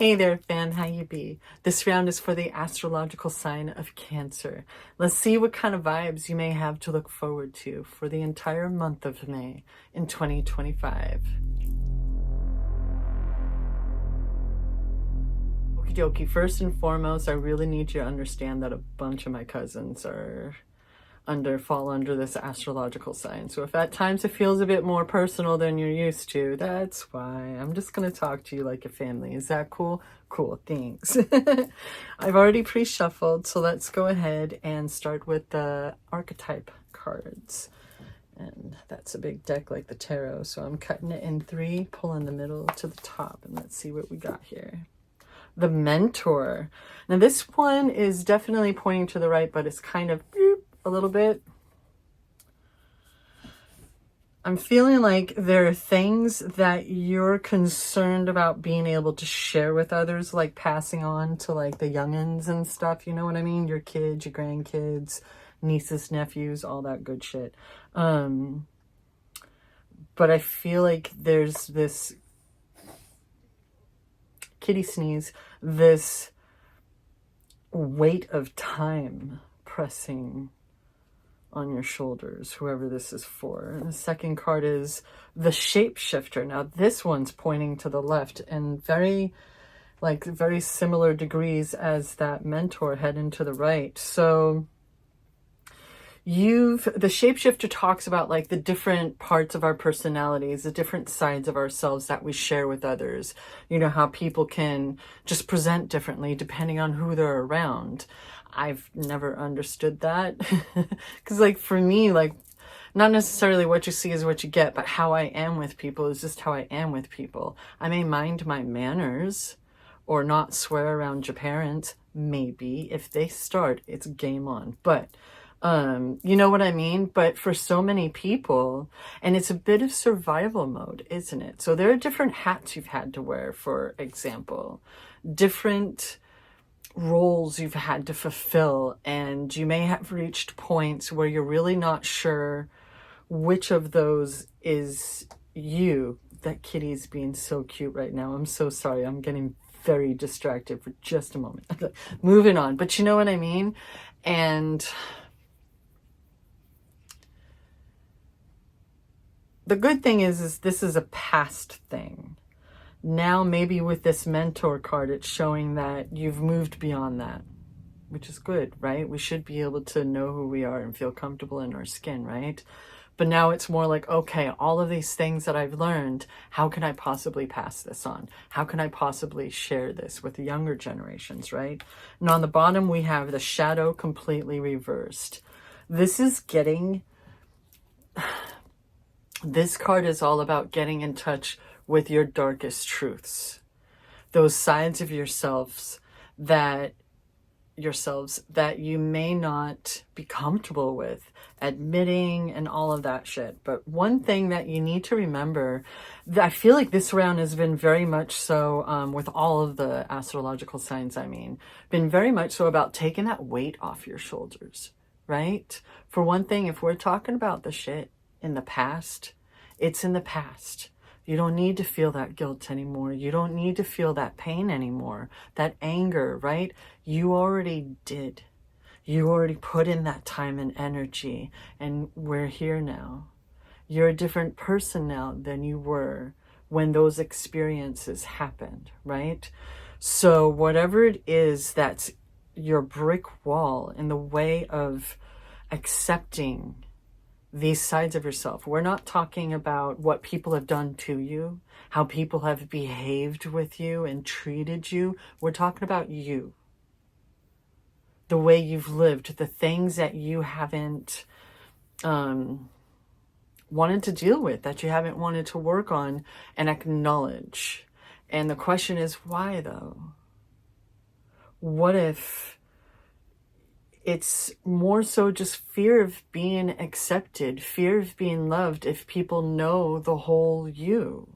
Hey there, fan, how you be? This round is for the astrological sign of Cancer. Let's see what kind of vibes you may have to look forward to for the entire month of May in 2025. Okie dokie, first and foremost, I really need you to understand that a bunch of my cousins fall under this astrological sign. So if at times it feels a bit more personal than you're used to, that's why. I'm just going to talk to you like a family. Is that cool? Cool, thanks. I've already pre-shuffled, so let's go ahead and start with the archetype cards. And that's a big deck like the tarot. So I'm cutting it in 3, pulling the middle to the top, and let's see what we got here. The Mentor. Now this one is definitely pointing to the right, but it's kind of a little bit. I'm feeling like there are things that you're concerned about being able to share with others, like passing on to like the youngins and stuff. You know what I mean? Your kids, your grandkids, nieces, nephews, all that good shit. But I feel like there's this kitty sneeze, this weight of time pressing on your shoulders, whoever this is for. And the second card is the Shapeshifter. Now this one's pointing to the left and very similar degrees as that Mentor heading to the right. So the Shapeshifter talks about like the different parts of our personalities, the different sides of ourselves that we share with others. You know, how people can just present differently depending on who they're around. I've never understood that because like for me, like not necessarily what you see is what you get, but how I am with people is just how I am with people. I may mind my manners or not swear around your parents. Maybe if they start, it's game on. But you know what I mean? But for so many people, and it's a bit of survival mode, isn't it? So there are different hats you've had to wear, for example, different roles you've had to fulfill, and you may have reached points where you're really not sure which of those is you. That kitty's being so cute right now. I'm so sorry. I'm getting very distracted for just a moment. Moving on. But you know what I mean? And the good thing is this is a past thing. Now, maybe with this Mentor card, it's showing that you've moved beyond that, which is good, right? We should be able to know who we are and feel comfortable in our skin, right? But now it's more like, okay, all of these things that I've learned, how can I possibly pass this on? How can I possibly share this with the younger generations, right? And on the bottom, we have the Shadow completely reversed. This is this card is all about getting in touch with your darkest truths, those sides of yourselves that you may not be comfortable with admitting and all of that shit. But one thing that you need to remember, I feel like this round has been very much so, with all of the astrological signs, been very much so about taking that weight off your shoulders, right? For one thing, if we're talking about the shit in the past, it's in the past. You don't need to feel that guilt anymore. You don't need to feel that pain anymore, that anger, right? You already did. You already put in that time and energy, and we're here now. You're a different person now than you were when those experiences happened, right? So whatever it is that's your brick wall in the way of accepting these sides of yourself. We're not talking about what people have done to you, how people have behaved with you and treated you. We're talking about you. The way you've lived, the things that you haven't wanted to deal with, that you haven't wanted to work on and acknowledge. And the question is, why though? What if it's more so just fear of being accepted, fear of being loved if people know the whole you?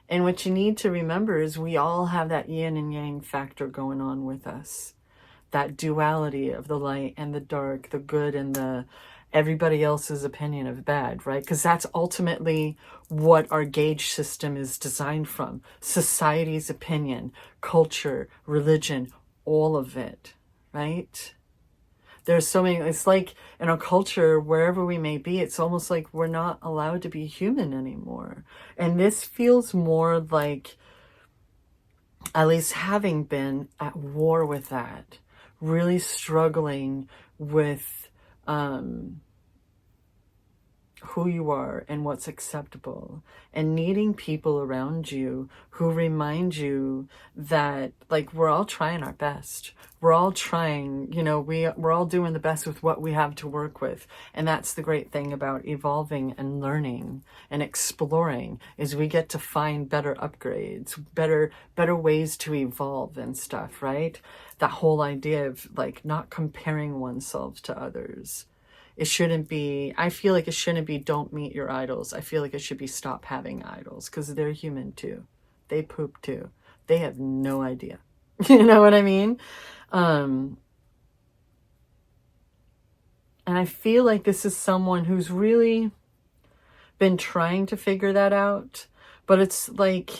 And what you need to remember is we all have that yin and yang factor going on with us. That duality of the light and the dark, the good and the everybody else's opinion of bad, right? Because that's ultimately what our gauge system is designed from. Society's opinion, culture, religion, all of it, right? There's so many, it's like in our culture, wherever we may be, it's almost like we're not allowed to be human anymore. And this feels more like, at least having been at war with that, really struggling with who you are and what's acceptable, and needing people around you who remind you that, like, we're all trying our best. We're all trying, you know, we're all doing the best with what we have to work with. And that's the great thing about evolving and learning and exploring, is we get to find better upgrades, better ways to evolve and stuff, right? That whole idea of like not comparing oneself to others. It shouldn't be, I feel like it shouldn't be don't meet your idols. I feel like it should be stop having idols, because they're human too. They poop too. They have no idea. You know what I mean? And I feel like this is someone who's really been trying to figure that out, but it's like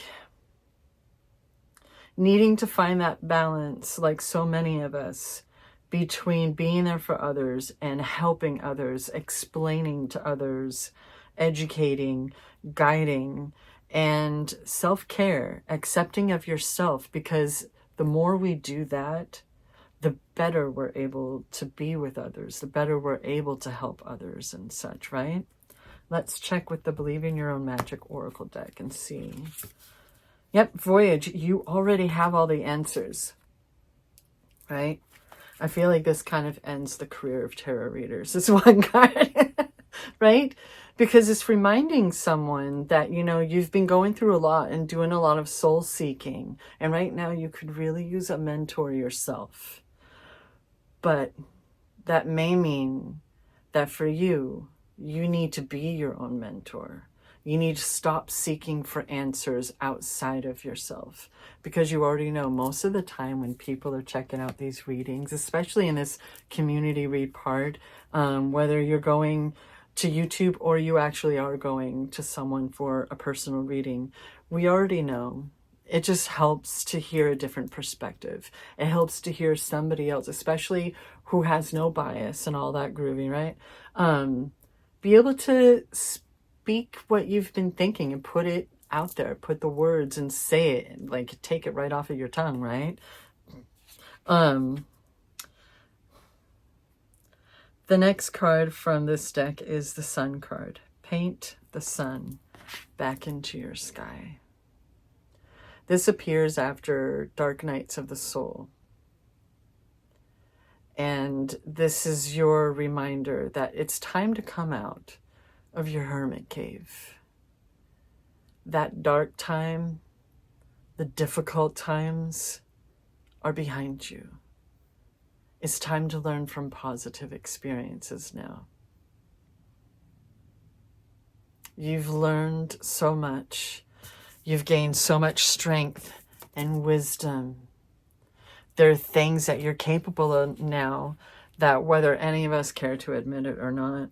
needing to find that balance, like so many of us, between being there for others and helping others, explaining to others, educating, guiding, and self-care, accepting of yourself, because the more we do that, the better we're able to be with others, the better we're able to help others and such, right? Let's check with the Believing Your Own Magic Oracle deck and see. Yep, Voyage, you already have all the answers, right? I feel like this kind of ends the career of tarot readers, this one card, right? Because it's reminding someone that, you know, you've been going through a lot and doing a lot of soul seeking. And right now you could really use a mentor yourself. But that may mean that for you, you need to be your own mentor. You need to stop seeking for answers outside of yourself, because you already know most of the time when people are checking out these readings, especially in this community read part, whether you're going to YouTube or you actually are going to someone for a personal reading, we already know. It just helps to hear a different perspective. It helps to hear somebody else, especially who has no bias and all that groovy, right? Be able to speak what you've been thinking and put it out there, put the words and say it, and like take it right off of your tongue, right? The next card from this deck is the Sun card. Paint the sun back into your sky. This appears after Dark Nights of the Soul. And this is your reminder that it's time to come out of your hermit cave. That dark time, the difficult times are behind you. It's time to learn from positive experiences now. You've learned so much. You've gained so much strength and wisdom. There are things that you're capable of now that, whether any of us care to admit it or not,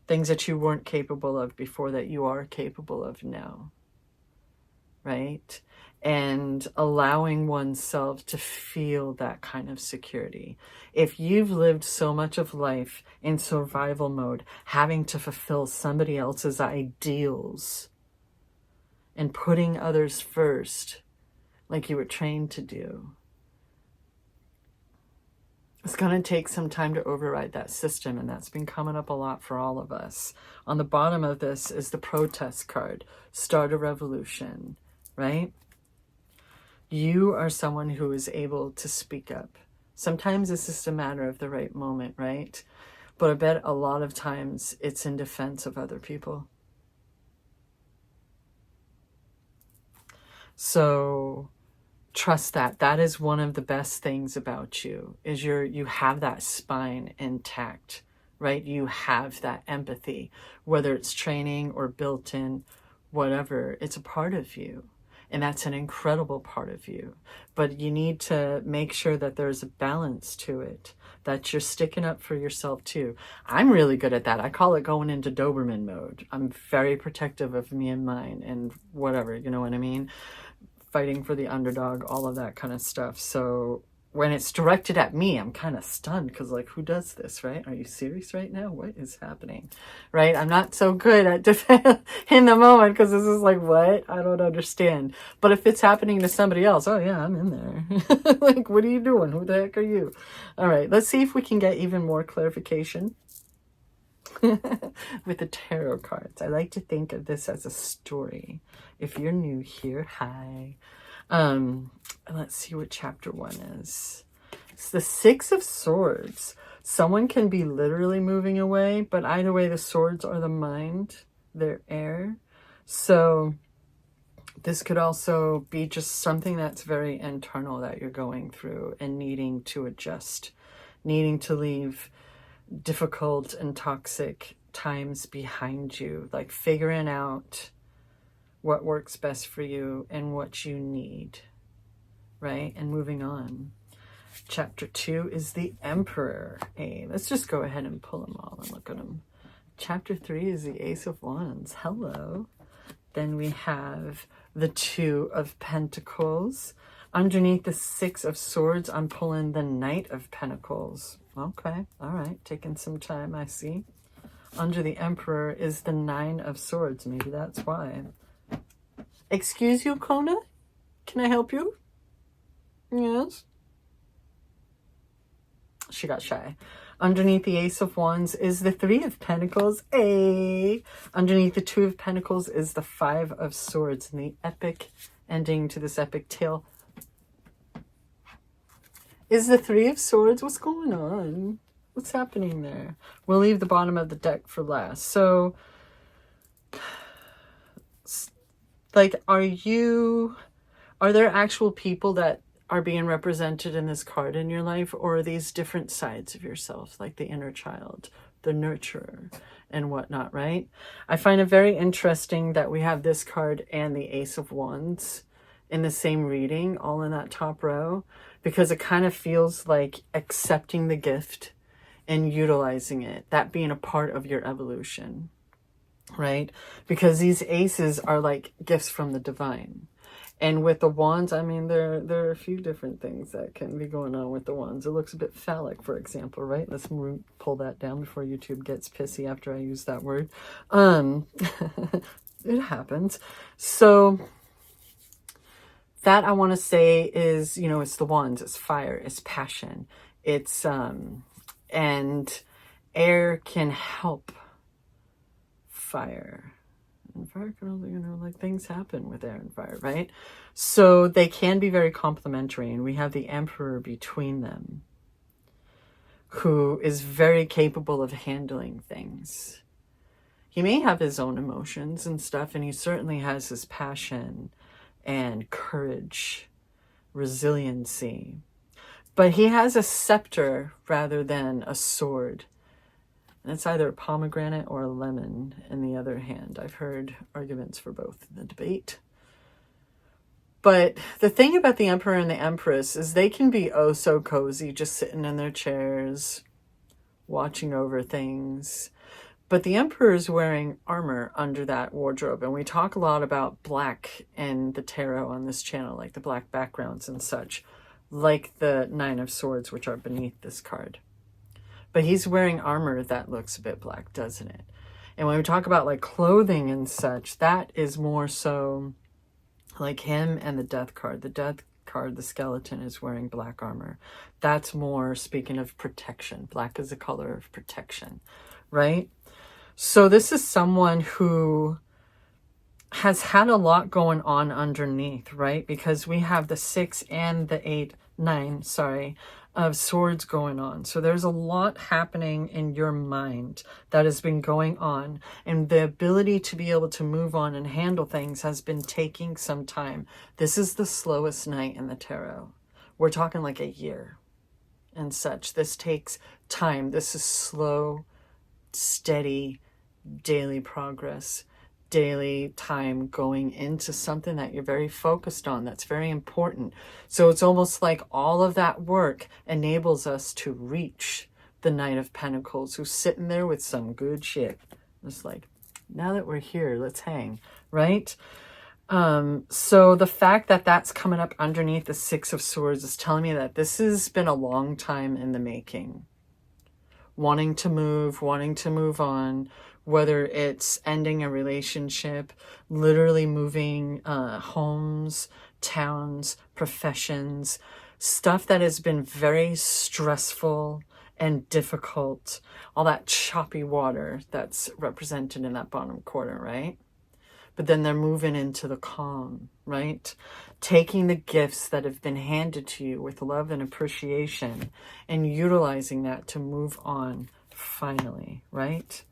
things that you weren't capable of before that you are capable of now, right? And allowing oneself to feel that kind of security. If you've lived so much of life in survival mode, having to fulfill somebody else's ideals and putting others first, like you were trained to do, it's going to take some time to override that system, and that's been coming up a lot for all of us. On the bottom of this is the protest card, start a revolution, right? You are someone who is able to speak up. Sometimes it's just a matter of the right moment, right? But I bet a lot of times it's in defense of other people. So trust that. That is one of the best things about you, is you have that spine intact, right? You have that empathy, whether it's training or built in, whatever, it's a part of you. And that's an incredible part of you. But you need to make sure that there's a balance to it, that you're sticking up for yourself too. I'm really good at that. I call it going into Doberman mode. I'm very protective of me and mine and whatever, you know what I mean? Fighting for the underdog, all of that kind of stuff. So when it's directed at me, I'm kind of stunned because, like, who does this, right? Are you serious right now? What is happening, right? I'm not so good at defend in the moment because this is like, what? I don't understand. But if it's happening to somebody else, oh yeah, I'm in there. Like, what are you doing? Who the heck are you? All right, let's see if we can get even more clarification with the tarot cards. I like to think of this as a story. If you're new here, hi. Let's see what chapter 1 is. It's the Six of Swords. Someone can be literally moving away, but either way, the swords are the mind, they're air. So this could also be just something that's very internal that you're going through and needing to adjust, needing to leave difficult and toxic times behind you, like figuring out what works best for you and what you need, right? And moving on. Chapter 2 is the Emperor. Hey, let's just go ahead and pull them all and look at them. Chapter 3 is the Ace of Wands. Hello. Then we have the Two of Pentacles. Underneath the Six of Swords, I'm pulling the Knight of Pentacles. Okay, all right, taking some time, I see. Under the Emperor is the Nine of Swords. Maybe that's why. Excuse you, Kona? Can I help you? Yes. She got shy. Underneath the Ace of Wands is the Three of Pentacles. Hey. Underneath the Two of Pentacles is the Five of Swords. And the epic ending to this epic tale is the Three of Swords. What's going on? What's happening there? We'll leave the bottom of the deck for last. So, like, are there actual people that are being represented in this card in your life, or are these different sides of yourself, like the inner child, the nurturer, and whatnot, right? I find it very interesting that we have this card and the Ace of Wands in the same reading, all in that top row, because it kind of feels like accepting the gift and utilizing it, that being a part of your evolution, right? Because these aces are like gifts from the divine. And with the wands, I mean, there are a few different things that can be going on with the wands. It looks a bit phallic, for example, right? Let's pull that down before YouTube gets pissy after I use that word. It happens. So that I want to say is, you know, it's the wands, it's fire, it's passion, it's, and air can help fire. And fire can also, you know, like, things happen with air and fire, right? So they can be very complementary. And we have the Emperor between them, who is very capable of handling things. He may have his own emotions and stuff, and he certainly has his passion and courage, resiliency. But he has a scepter rather than a sword. And it's either a pomegranate or a lemon in the other hand. I've heard arguments for both in the debate. But the thing about the Emperor and the Empress is they can be oh so cozy, just sitting in their chairs, watching over things. But the Emperor is wearing armor under that wardrobe. And we talk a lot about black in the tarot on this channel, like the black backgrounds and such, like the Nine of Swords, which are beneath this card. But he's wearing armor that looks a bit black, doesn't it? And when we talk about like clothing and such, that is more so like him and the Death card. The Death card, the skeleton, is wearing black armor. That's more speaking of protection. Black is a color of protection, right? So this is someone who has had a lot going on underneath, right? Because we have the 6 and the 9, of swords going on. So there's a lot happening in your mind that has been going on, and the ability to be able to move on and handle things has been taking some time. This is the slowest night in the tarot. We're talking like a year and such. This takes time. This is slow, steady, daily progress, daily time going into something that you're very focused on, that's very important. So it's almost like all of that work enables us to reach the Knight of Pentacles, who's sitting there with some good shit. It's like, now that we're here, let's hang, right? So the fact that that's coming up underneath the Six of Swords is telling me that this has been a long time in the making. Wanting to move on, whether it's ending a relationship, literally moving homes, towns, professions, stuff that has been very stressful and difficult, all that choppy water that's represented in that bottom quarter, right? But then they're moving into the calm, right? Taking the gifts that have been handed to you with love and appreciation and utilizing that to move on finally, right?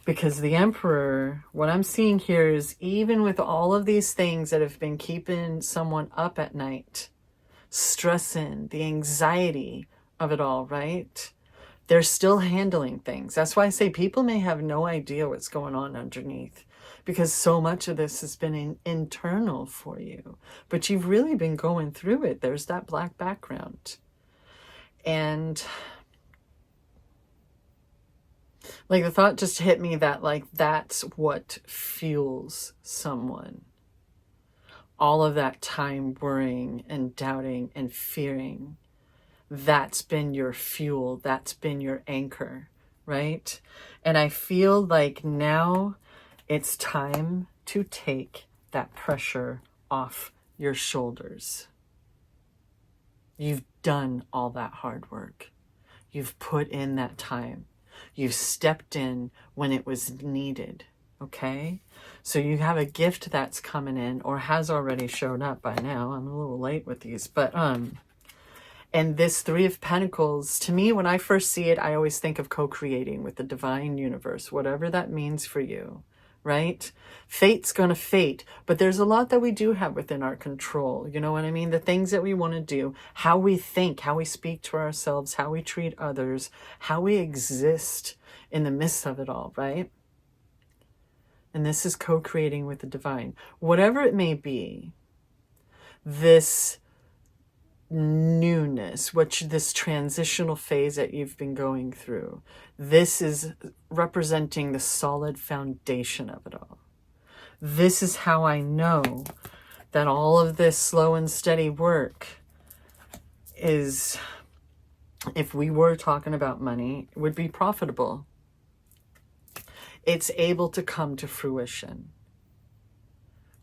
Because the Emperor, what I'm seeing here is even with all of these things that have been keeping someone up at night, stressing, the anxiety of it all, right? They're still handling things. That's why I say people may have no idea what's going on underneath, because so much of this has been internal for you, but you've really been going through it. There's that black background. And like the thought just hit me that like that's what fuels someone. All of that time worrying and doubting and fearing, that's been your fuel. That's been your anchor, right? And I feel like now it's time to take that pressure off your shoulders. You've done all that hard work. You've put in that time. You've stepped in when it was needed, okay? So you have a gift that's coming in or has already shown up by now. I'm a little late with these, but and this Three of Pentacles, to me, when I first see it, I always think of co-creating with the divine universe, whatever that means for you, right? Fate's going to fate, but there's a lot that we do have within our control. You know what I mean? The things that we want to do, how we think, how we speak to ourselves, how we treat others, how we exist in the midst of it all, right? And this is co-creating with the divine. Whatever it may be, this newness, this transitional phase that you've been going through, this is representing the solid foundation of it all. This is how I know that all of this slow and steady work is, if we were talking about money, it would be profitable. It's able to come to fruition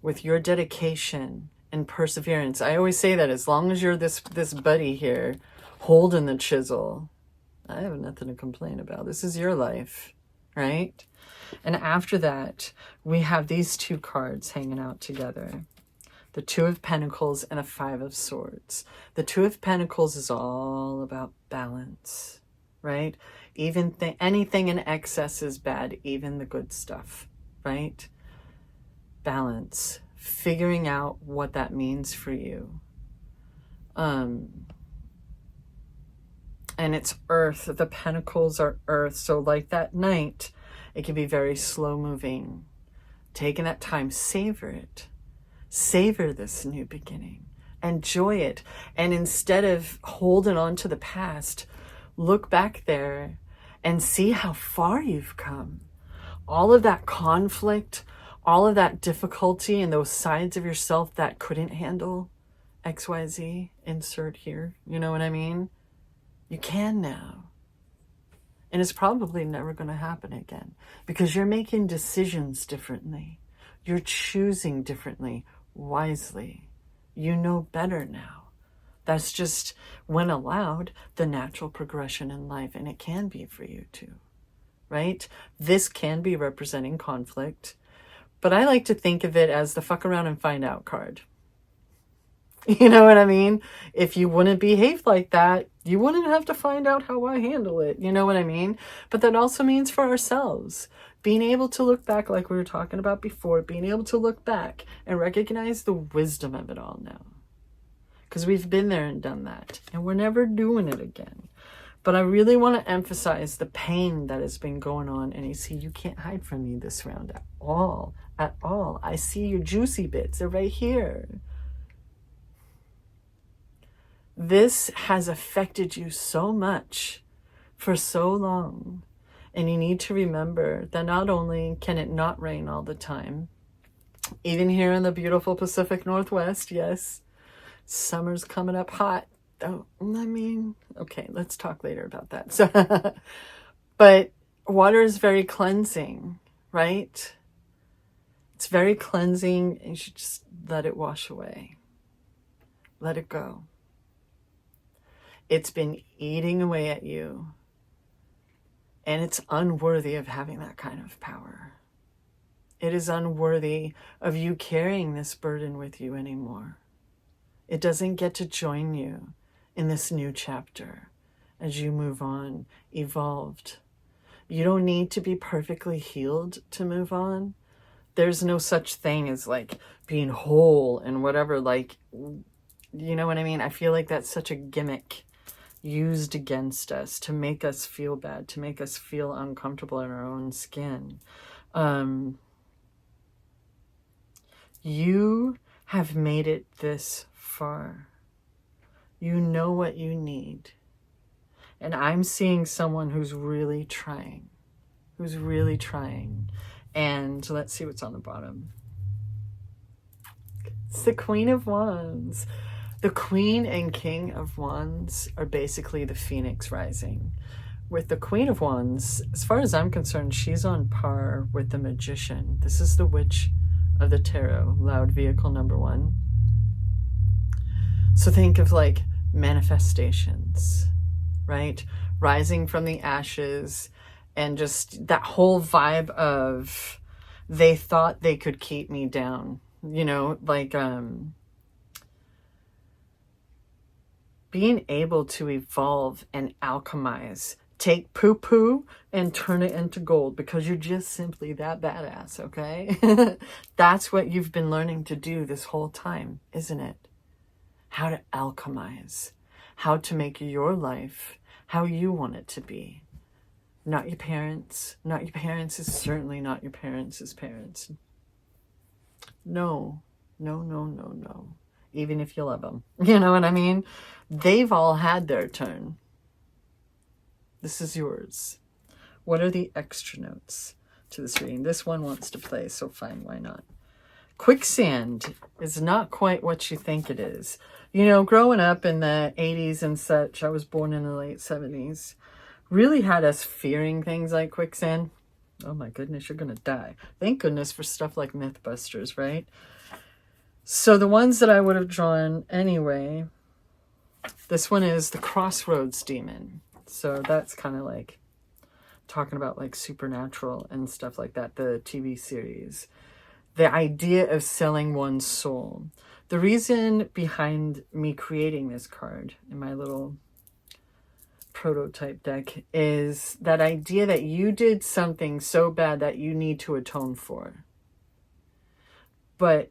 with your dedication and perseverance. I always say that as long as you're this buddy here holding the chisel, I have nothing to complain about. This is your life, right? And after that, we have these two cards hanging out together. The Two of Pentacles and a Five of Swords. The Two of Pentacles is all about balance, right? Even anything in excess is bad, even the good stuff, right? Balance. Figuring out what that means for you. And it's earth. The pentacles are earth. So like that Knight, it can be very slow moving. Taking that time, savor it. Savor this new beginning. Enjoy it. And instead of holding on to the past, look back there and see how far you've come. All of that conflict, all of that difficulty and those sides of yourself that couldn't handle XYZ, insert here, you know what I mean? You can now. And it's probably never going to happen again because you're making decisions differently. You're choosing differently, wisely. You know better now. That's just, when allowed, the natural progression in life, and it can be for you too, right? This can be representing conflict. But I like to think of it as the fuck around and find out card. You know what I mean? If you wouldn't behave like that, you wouldn't have to find out how I handle it. You know what I mean? But that also means for ourselves, being able to look back like we were talking about before, being able to look back and recognize the wisdom of it all now. Because we've been there and done that. And we're never doing it again. But I really want to emphasize the pain that has been going on. And you see, you can't hide from me this round at all. At all. I see your juicy bits. They're right here. This has affected you so much for so long. And you need to remember that not only can it not rain all the time, even here in the beautiful Pacific Northwest, yes, summer's coming up hot. Oh, I mean, okay, let's talk later about that. So, but water is very cleansing, right? It's very cleansing, and you should just let it wash away. Let it go. It's been eating away at you, and it's unworthy of having that kind of power. It is unworthy of you carrying this burden with you anymore. It doesn't get to join you in this new chapter as you move on, evolved. You don't need to be perfectly healed to move on. There's no such thing as like being whole and whatever, like, you know what I mean? I feel like that's such a gimmick used against us to make us feel bad, to make us feel uncomfortable in our own skin. You have made it this far. You know what you need. And I'm seeing someone who's really trying. And let's see what's on the bottom. It's the Queen of Wands. The Queen and King of Wands are basically the Phoenix rising. With the Queen of Wands, as far as I'm concerned, she's on par with the Magician. This is the Witch of the Tarot, loud vehicle number 1. So think of like manifestations, right? Rising from the ashes, and just that whole vibe of they thought they could keep me down, you know, like being able to evolve and alchemize, take poo-poo and turn it into gold, because you're just simply that badass, okay? That's what you've been learning to do this whole time, isn't it? How to alchemize, how to make your life how you want it to be. Not your parents. Not your parents is certainly not your parents' parents. No. Even if you love them. You know what I mean? They've all had their turn. This is yours. What are the extra notes to this reading? This one wants to play, so fine, why not? Quicksand is not quite what you think it is. You know, growing up in the 80s and such, I was born in the late 70s, really had us fearing things like quicksand. Oh my goodness, you're going to die. Thank goodness for stuff like Mythbusters, right? So the ones that I would have drawn anyway, this one is the Crossroads Demon. So that's kind of like talking about like Supernatural and stuff like that, the TV series. The idea of selling one's soul. The reason behind me creating this card in my little prototype deck is that idea that you did something so bad that you need to atone for. But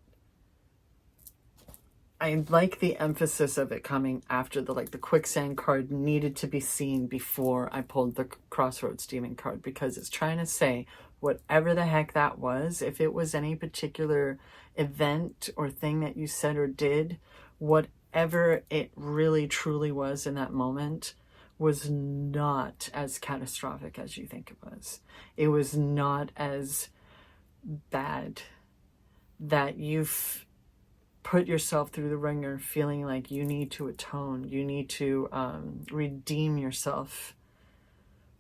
I like the emphasis of it coming after the quicksand card needed to be seen before I pulled the Crossroads Demon card, because it's trying to say whatever the heck that was, if it was any particular event or thing that you said or did, whatever it really truly was in that moment was not as catastrophic as you think it was. It was not as bad that you've put yourself through the ringer feeling like you need to atone, you need to redeem yourself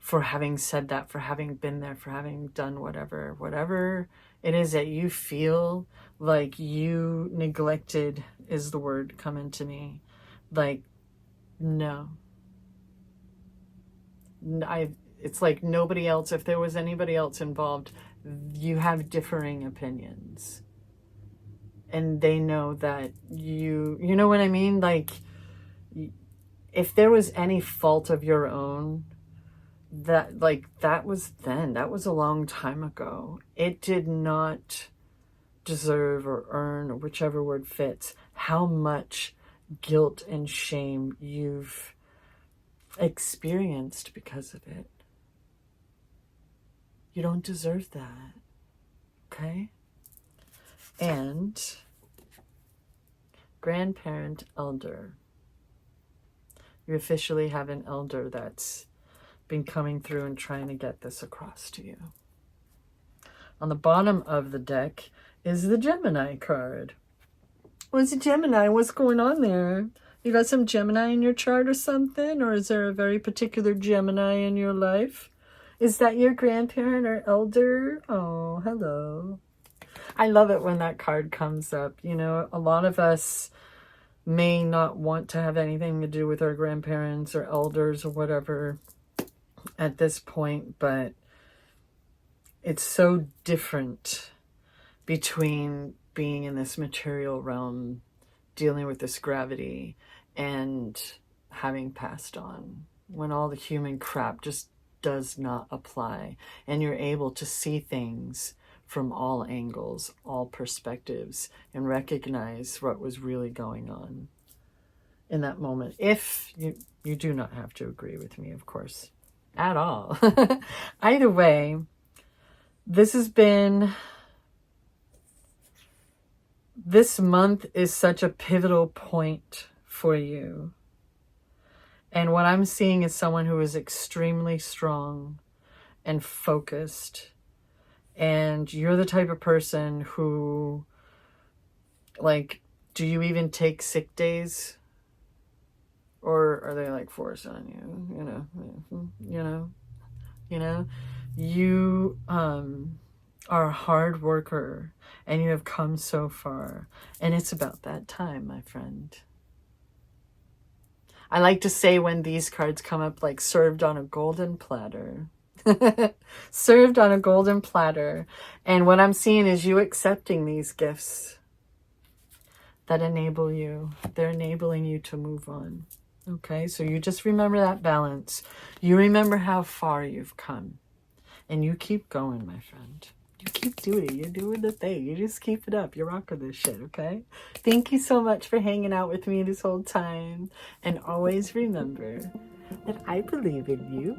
for having said that, for having been there, for having done whatever it is that you feel like you neglected is the word coming to me. Like, no. It's like nobody else, if there was anybody else involved, you have differing opinions. And they know that you know what I mean? Like, if there was any fault of your own, that was then, that was a long time ago. It did not deserve or earn, or whichever word fits, how much guilt and shame you've experienced because of it. You don't deserve that. Okay? And grandparent, elder. You officially have an elder that's been coming through and trying to get this across to you. On the bottom of the deck is the Gemini card. What's a Gemini? What's going on there? You got some Gemini in your chart or something? Or is there a very particular Gemini in your life? Is that your grandparent or elder? Oh, hello. I love it when that card comes up. You know, a lot of us may not want to have anything to do with our grandparents or elders or whatever at this point, but it's so different between being in this material realm, dealing with this gravity, and having passed on, when all the human crap just does not apply, and you're able to see things from all angles, all perspectives, and recognize what was really going on in that moment. If you do not have to agree with me, of course, at all. Either way, this month is such a pivotal point for you. And what I'm seeing is someone who is extremely strong and focused. And you're the type of person who, like, do you even take sick days? Or are they like forced on you? You are a hard worker and you have come so far. And it's about that time, my friend. I like to say when these cards come up, like served on a golden platter. Served on a golden platter. And what I'm seeing is you accepting these gifts that enable you. They're enabling you to move on. Okay, so you just remember that balance. You remember how far you've come. And you keep going, my friend. You keep doing it. You're doing the thing. You just keep it up. You're rocking this shit, okay? Thank you so much for hanging out with me this whole time. And always remember that I believe in you.